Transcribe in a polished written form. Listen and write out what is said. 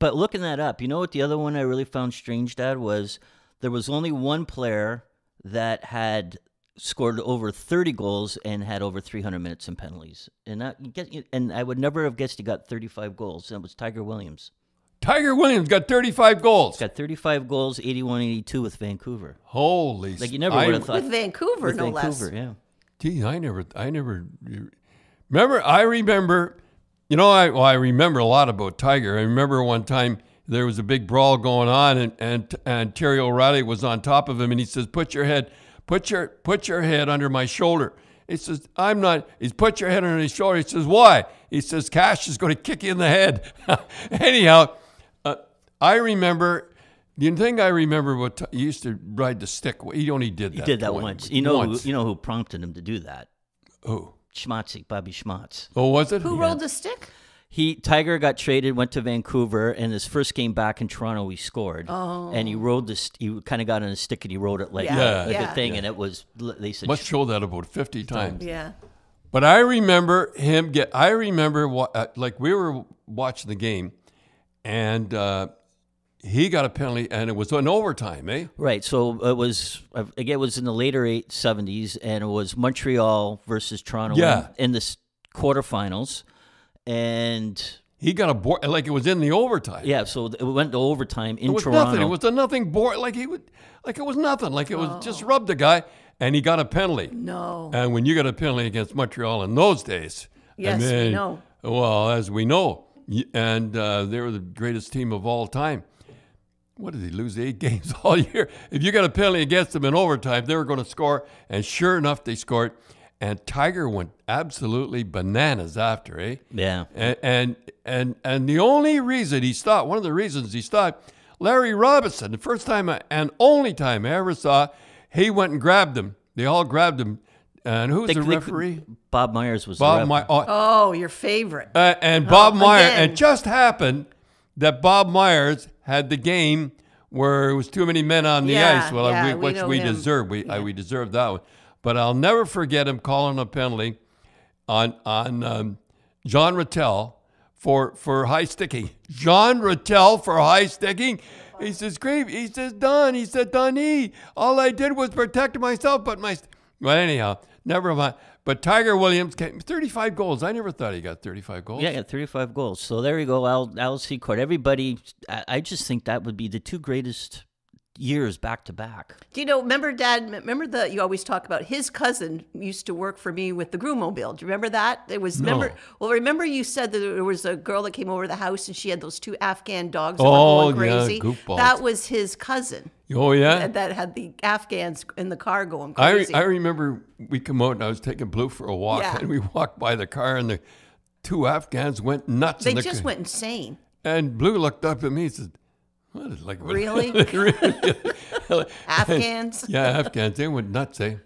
But looking that up, you know what the other one I really found strange, Dad, was there was only one player that had scored over 30 goals and had over 300 minutes in penalties. And I would never have guessed he got 35 goals. And it was Tiger Williams. Tiger Williams got 35 goals. Got 35 goals, 81-82 with Vancouver. Holy! Like you never would have thought with Vancouver, with no Vancouver, less. yeah. Gee, I never. Remember, I remember. You know, I remember a lot about Tiger. I remember one time there was a big brawl going on, and Terry O'Reilly was on top of him, and he says, "Put your head under my shoulder." He says, "I'm not." He's put your head under his shoulder. He says, "Why?" He says, "Cash is going to kick you in the head." Anyhow, I remember. The thing I remember he used to ride the stick. He only did that. He did that once. You know who prompted him to do that? Who? Schmatzy, Bobby Schmatz. Oh, was it? Who rolled the stick? Tiger got traded, went to Vancouver, and his first game back in Toronto, he scored. Oh. And he rode this. He kind of got on a stick and he rode it like a thing, and it was. They said must show that about 50 times. Yeah. But I remember him like we were watching the game, and he got a penalty, and it was in overtime, eh? Right. So it was. Again, it was in the later 70s, and it was Montreal versus Toronto. In the quarterfinals. And he got a board, like it was in the overtime. Yeah, so it went to overtime in Toronto. Nothing. It was a nothing board. Like it was nothing. Like it was just rubbed the guy, and he got a penalty. No. And when you got a penalty against Montreal in those days, yes, we know. Well, as we know, and they were the greatest team of all time. What did he lose 8 games all year? If you got a penalty against them in overtime, they were going to score, and sure enough, they scored. And Tiger went absolutely bananas after, eh? Yeah. And the only reason he stopped, one of the reasons he stopped, Larry Robinson, the first time and only time I ever saw, he went and grabbed him. They all grabbed him. And who was the referee? Bob Myers was Bob the Myers. Oh, your favorite. And Bob Myers. Again. It just happened that Bob Myers had the game where it was too many men on the ice. Well, which we deserved. We deserved that one. But I'll never forget him calling a penalty on John Rattel for high sticking. John Rattel for high sticking. He says, "Great." He says, "Don." He said, "Donnie, all I did was protect myself, but my." Well, anyhow, never mind. But Tiger Williams came 35 goals. I never thought he got 35 goals. Yeah, he got 35 goals. So there you go, Al Secord. Everybody, I just think that would be the two greatest years back to back. Do you know, remember, Dad, you always talk about his cousin used to work for me with the Groomobile. Do you remember that? It was, no. Remember you said that there was a girl that came over to the house and she had those 2 Afghan dogs that were going crazy? Yeah, goofballs. That was his cousin. Oh, yeah? That had the Afghans in the car going crazy. I remember we come out and I was taking Blue for a walk and we walked by the car and the 2 Afghans went nuts. They just went insane. And Blue looked up at me and said, "What is like really? Afghans? Yeah, Afghans. They went nuts, eh?